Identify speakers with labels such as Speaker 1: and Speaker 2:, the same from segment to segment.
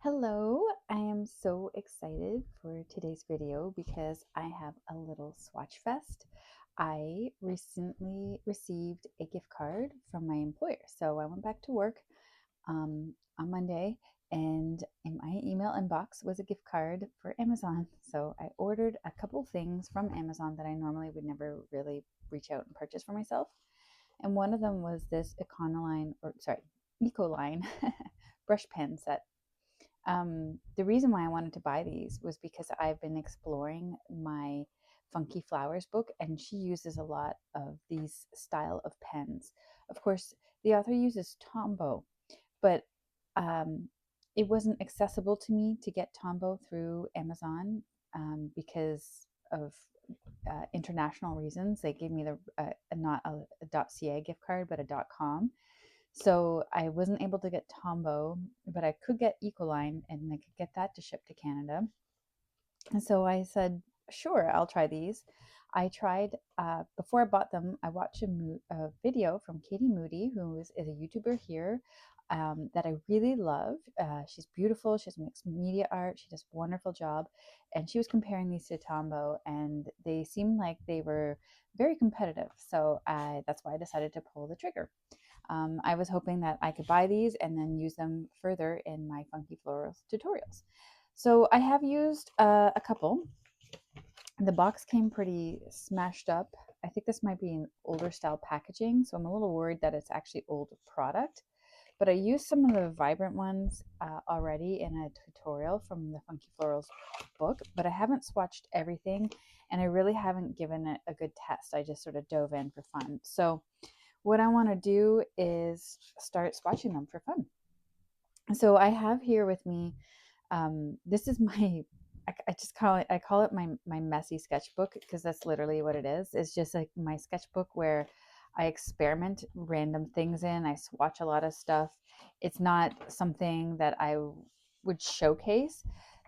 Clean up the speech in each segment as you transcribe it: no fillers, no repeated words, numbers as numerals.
Speaker 1: Hello, I am so excited for today's video because I have a little swatch fest. I recently received a gift card from my employer. So I went back to work on Monday, and in my email inbox was a gift card for Amazon. So I ordered a couple things from Amazon that I normally would never really reach out and purchase for myself. And one of them was this Ecoline brush pen set. The reason why I wanted to buy these was because I've been exploring my Funky Flowers book, and she uses a lot of these style of pens. Of course, the author uses Tombow, but um, it wasn't accessible to me to get Tombow through Amazon because of international reasons. They gave me not a .ca gift card, but a .com. So I wasn't able to get Tombow, but I could get Ecoline, and I could get that to ship to Canada. And so I said, sure, I'll try these. I tried, before I bought them, I watched a video from Katie Moody, who is a YouTuber here that I really love. She's beautiful. She has mixed media art. She does a wonderful job. And she was comparing these to Tombow, and they seemed like they were very competitive. So that's why I decided to pull the trigger. I was hoping that I could buy these and then use them further in my Funky Florals tutorials. So I have used a couple. The box came pretty smashed up. I think this might be an older style packaging, so I'm a little worried that it's actually old product. But I used some of the vibrant ones already in a tutorial from the Funky Florals book, but I haven't swatched everything, and I really haven't given it a good test. I just sort of dove in for fun. So what I want to do is start swatching them for fun. So I have here with me, this is my, I just call it my messy sketchbook, because that's literally what it is. It's just like my sketchbook where I experiment random things in. I swatch a lot of stuff. It's not something that I would showcase.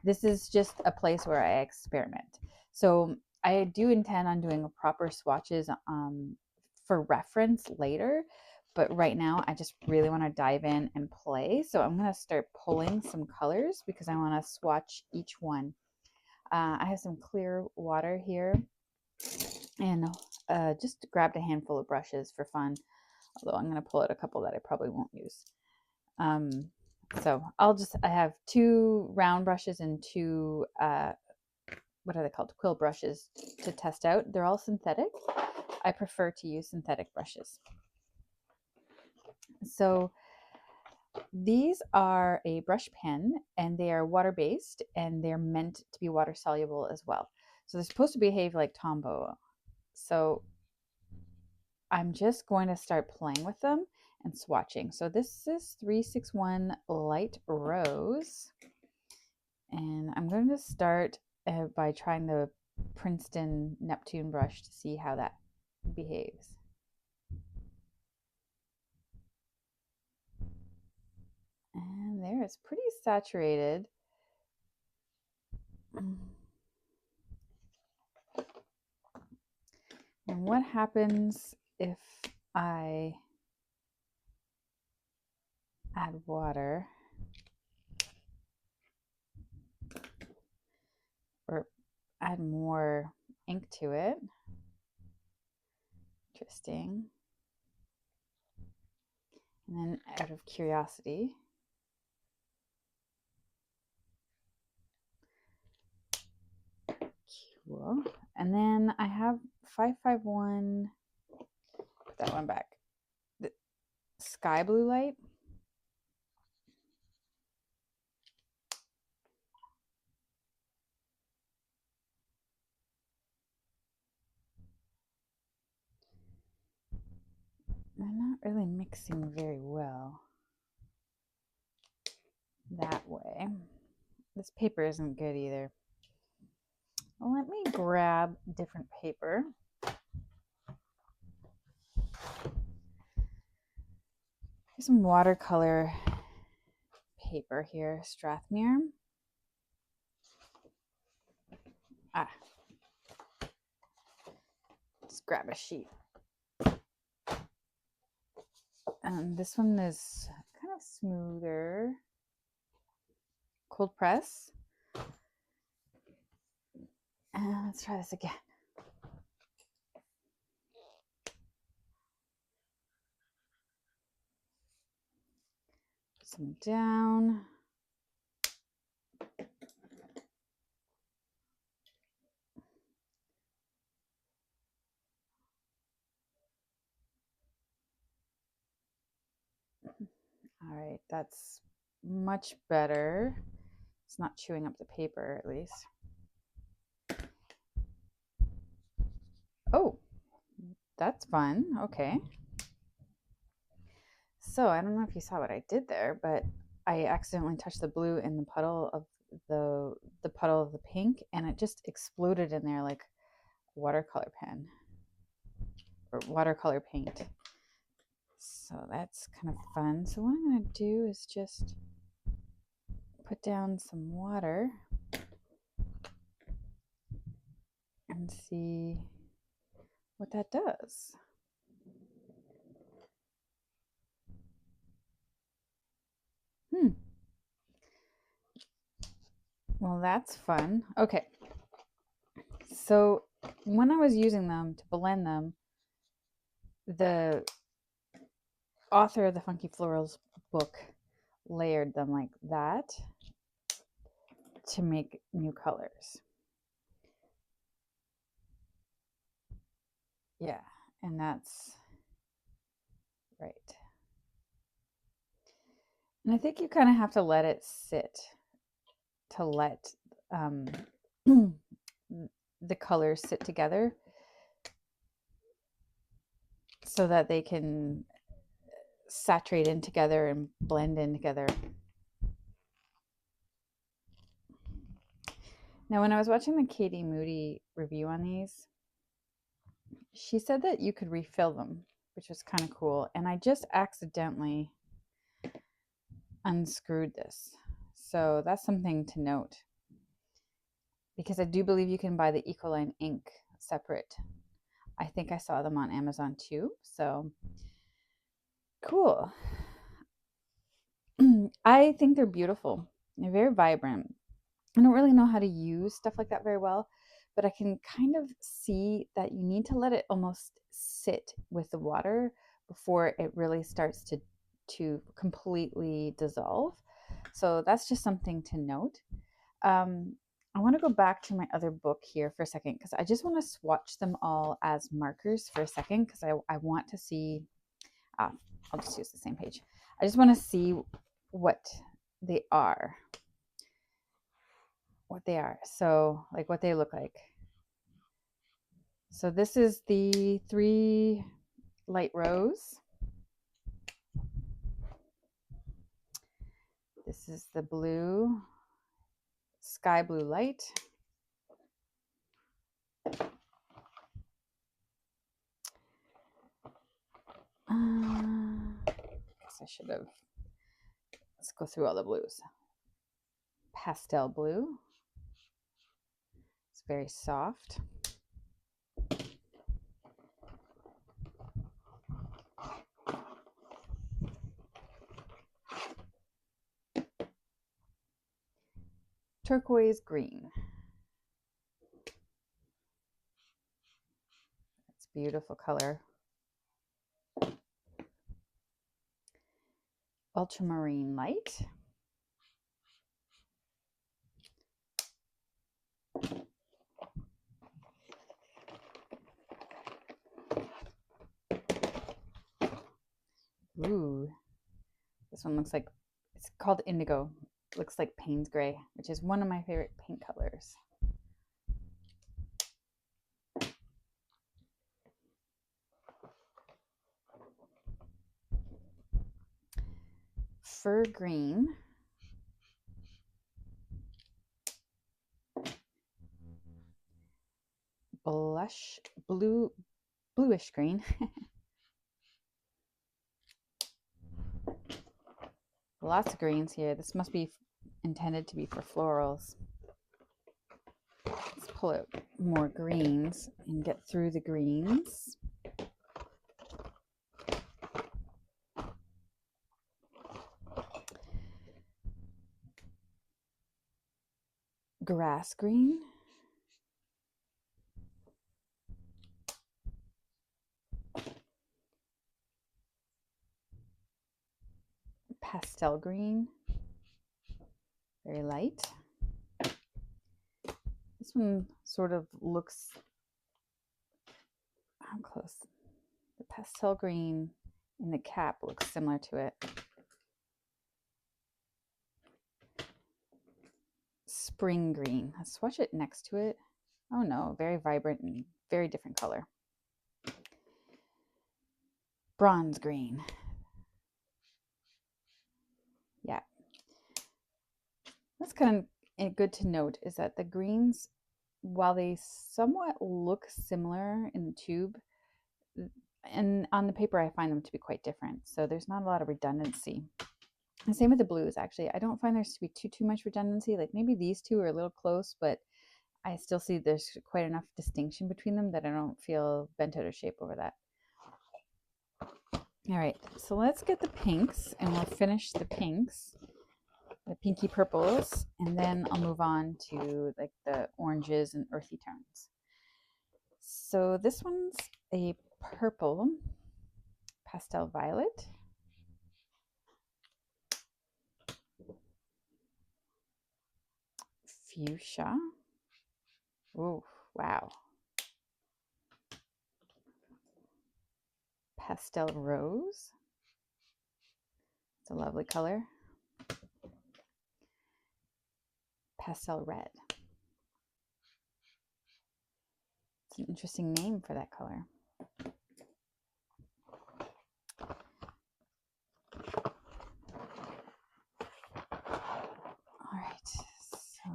Speaker 1: This is just a place where I experiment. So I do intend on doing proper swatches for reference later, but right now I just really want to dive in and play. So I'm going to start pulling some colors because I want to swatch each one. I have some clear water here, and just grabbed a handful of brushes for fun, although I'm going to pull out a couple that I probably won't use. So I have two round brushes and two, what are they called? Quill brushes to test out. They're all synthetic. I prefer to use synthetic brushes. So these are a brush pen, and they are water-based, and they're meant to be water soluble as well. So they're supposed to behave like Tombow. So I'm just going to start playing with them and swatching. So this is 361 Light Rose, and I'm going to start by trying the Princeton Neptune brush to see how that behaves. And there, it's pretty saturated. And what happens if I add water or add more ink to it? Interesting. And then out of curiosity, cool. And then I have 551, put that one back, the sky blue light. They're not really mixing very well that way. This paper isn't good either. Well, let me grab different paper. Here's some watercolor paper here, Strathmere. Just grab a sheet. And this one is kind of smoother. cold press. And let's try this again. Put some down. All right, that's much better. It's not chewing up the paper, at least. Oh, that's fun. Okay. So I don't know if you saw what I did there, but I accidentally touched the blue in the puddle of the puddle of the pink, and it just exploded in there like a watercolor pen or watercolor paint. So that's kind of fun. So what I'm going to do is just put down some water and see what that does. Well, that's fun. Okay. So when I was using them to blend them, the author of the Funky Florals book layered them like that to make new colors. Yeah, and that's right. And I think you kind of have to let it sit to let the colors sit together so that they can saturate in together and blend in together. Now, when I was watching the Katie Moody review on these, she said that you could refill them, which was kind of cool. And I just accidentally unscrewed this. So that's something to note, because I do believe you can buy the Ecoline ink separate. I think I saw them on Amazon too. So cool. I think they're beautiful. They're very vibrant. I don't really know how to use stuff like that very well, but I can kind of see that you need to let it almost sit with the water before it really starts to completely dissolve. So that's just something to note. I want to go back to my other book here for a second, because I just want to swatch them all as markers for a second, because I want to see, I'll just use the same page. I just want to see what they are. So like what they look like. So this is the 3 light rose. This is the blue, sky blue light. Guess I should have. Let's go through all the blues. Pastel blue. It's very soft. Turquoise green. It's a beautiful color. Ultramarine light. Ooh, this one looks like, it's called indigo. Looks like Payne's gray, which is one of my favorite paint colors. Fur green. Blush blue, bluish green. Lots of greens here. This must be intended to be for florals. Let's pull out more greens and get through the greens. grass green, pastel green, very light. This one sort of looks, how close? The pastel green in the cap looks similar to it. Spring green. Let's swatch it next to it. Oh no, very vibrant and very different color. Bronze green. Yeah. That's kind of good to note is that the greens, while they somewhat look similar in the tube, and on the paper I find them to be quite different. So there's not a lot of redundancy. The same with the blues, actually. I don't find there to be too much redundancy. Like maybe these two are a little close, but I still see there's quite enough distinction between them that I don't feel bent out of shape over that. All right, so let's get the pinks, and we'll finish the pinks, the pinky purples, and then I'll move on to like the oranges and earthy tones. So this one's a purple pastel violet. Fuchsia. Oh, wow. Pastel rose. It's a lovely color. Pastel red. It's an interesting name for that color. All right, so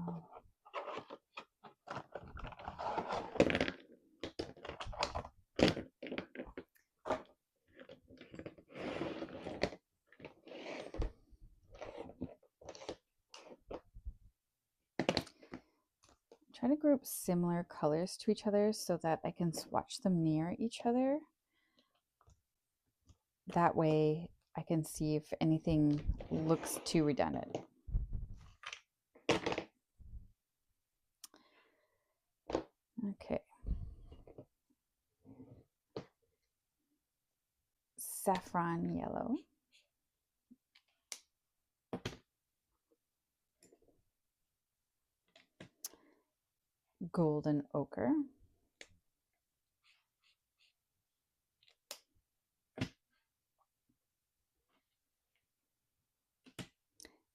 Speaker 1: try to group similar colors to each other so that I can swatch them near each other. That way I can see if anything looks too redundant. Okay. Saffron yellow. Golden ochre.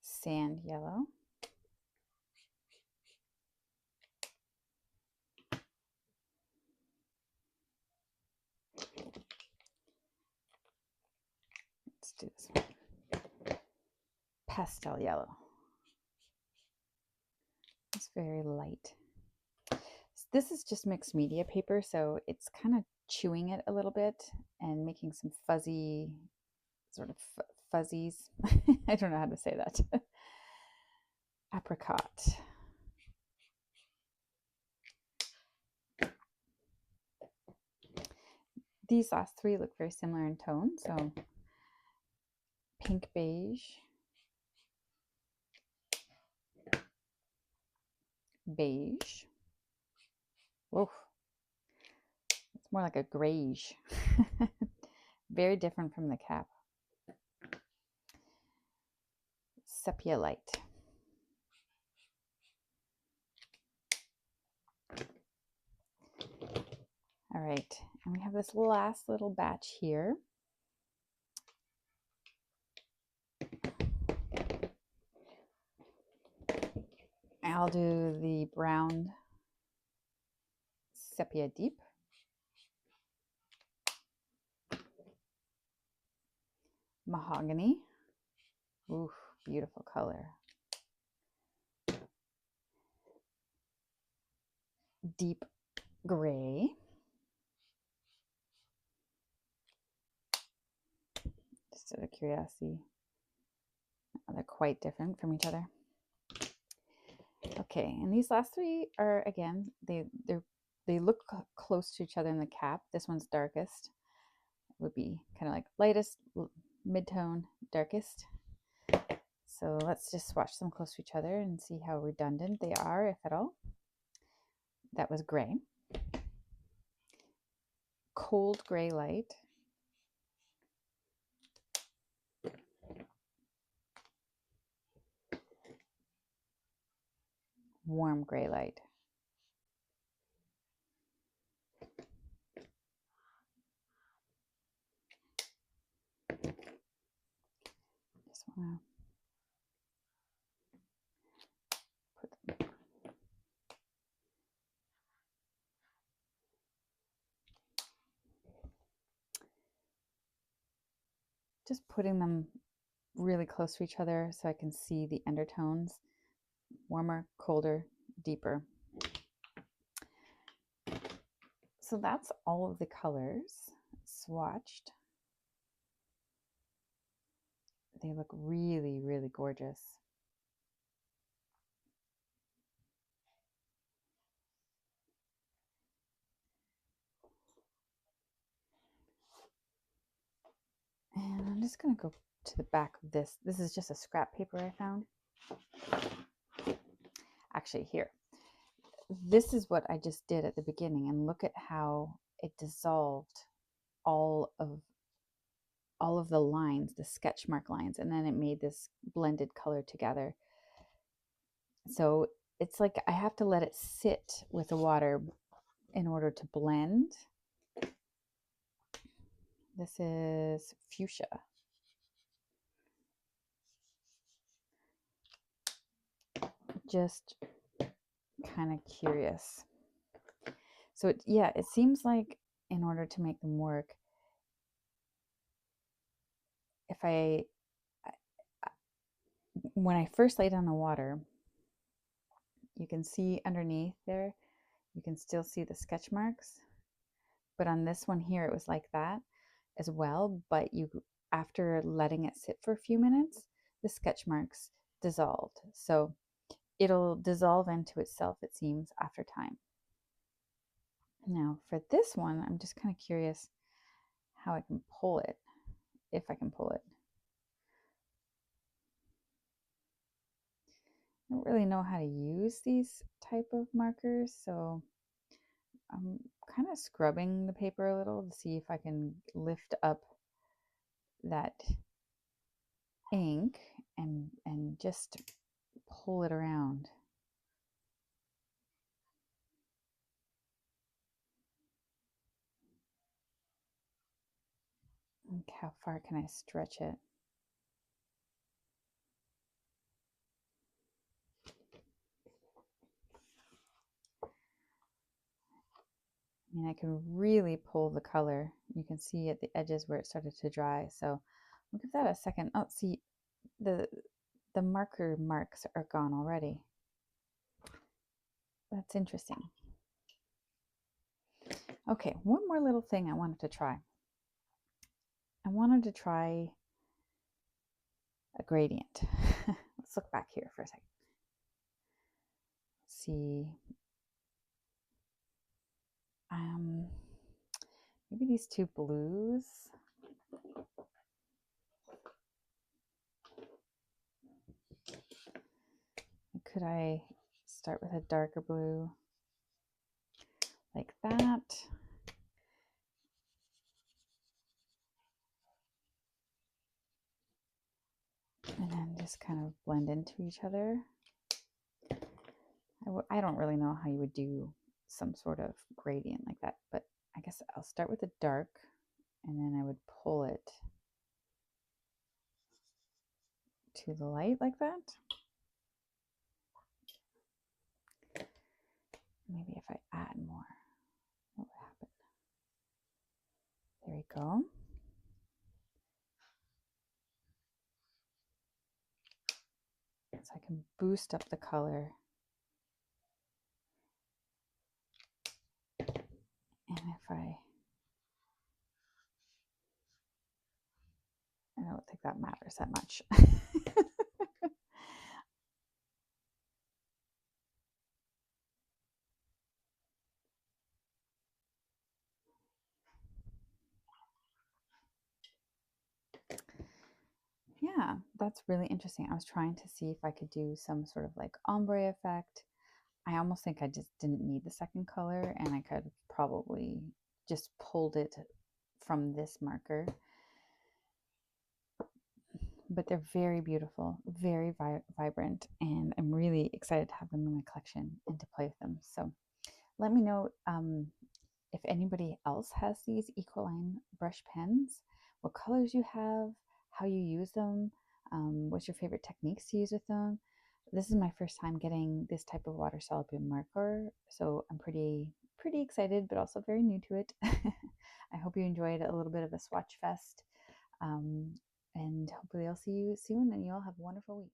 Speaker 1: Sand yellow. Let's do this one. Pastel yellow. It's very light. This is just mixed media paper, so it's kind of chewing it a little bit and making some fuzzy, sort of fuzzies. I don't know how to say that. Apricot. These last three look very similar in tone, so pink beige, beige. Whoa, it's more like a grayish. Very different from the cap. Sepia light. All right, and we have this last little batch here. I'll do the brown sepia deep. Mahogany. Ooh, beautiful color. Deep gray. Just out of curiosity. They're quite different from each other. Okay, and these last three are, again, they look close to each other in the cap. This one's darkest. It would be kind of like lightest, mid-tone, darkest. So let's just swatch them close to each other and see how redundant they are, if at all. That was gray. Cold gray light. Warm gray light. Just want to put them. Just putting them really close to each other so I can see the undertones. Warmer, colder, deeper. So that's all of the colors swatched. They look really, really gorgeous. And I'm just going to go to the back of this. This is just a scrap paper I found. Actually, here. This is what I just did at the beginning, and look at how it dissolved all of the lines, the sketch mark lines, and then it made this blended color together. So it's like I have to let it sit with the water in order to blend. This is fuchsia. Just kind of curious. So it seems like in order to make them work, if when I first lay down the water, you can see underneath there, you can still see the sketch marks. But on this one here, it was like that as well. But after letting it sit for a few minutes, the sketch marks dissolved. So it'll dissolve into itself, it seems, after time. Now for this one, I'm just kind of curious how I can pull it, if I can pull it. I don't really know how to use these type of markers, so I'm kind of scrubbing the paper a little to see if I can lift up that ink and just pull it around. Look how far can I stretch it? I mean, I can really pull the color. You can see at the edges where it started to dry. So we'll give that a second. Oh, see, the marker marks are gone already. That's interesting. Okay, one more little thing I wanted to try. I wanted to try a gradient. Let's look back here for a second. See, maybe these two blues. Could I start with a darker blue like that? And then just kind of blend into each other. I don't really know how you would do some sort of gradient like that, but I guess I'll start with the dark and then I would pull it to the light like that. Maybe if I add more, what would happen? There we go. So I can boost up the color. And if I don't think that matters that much. Yeah, that's really interesting. I was trying to see if I could do some sort of like ombre effect. I almost think I just didn't need the second color, and I could probably just pulled it from this marker. But they're very beautiful, very vibrant, and I'm really excited to have them in my collection and to play with them. So let me know if anybody else has these Ecoline brush pens, what colors you have, how you use them, what's your favorite techniques to use with them. This is my first time getting this type of water soluble marker, so I'm pretty excited, but also very new to it. I hope you enjoyed a little bit of a swatch fest, and hopefully I'll see you soon, and you all have a wonderful week.